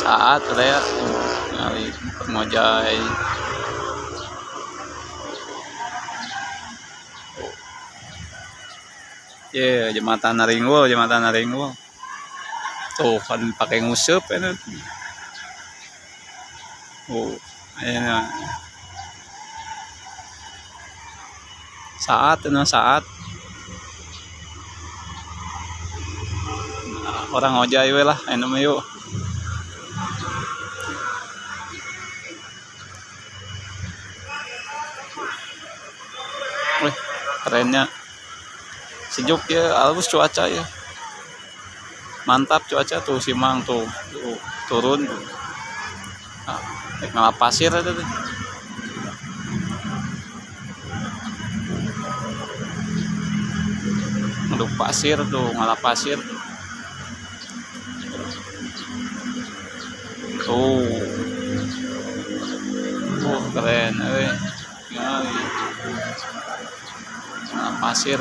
Saat ya ngali pengojay. Jembatan Naringgo. Tuh kan pakai ngusup ya. Oh, ayan. Saat. Orang ojay we lah, anu mah yuk. Wih, kerennya. Sejuk ya, halus cuaca ya. Mantap cuaca tuh Simang tuh turun. Nah, ngalap pasir itu tuh. Ngeluk pasir tuh, ngalap pasir. Keren, ngalap pasir.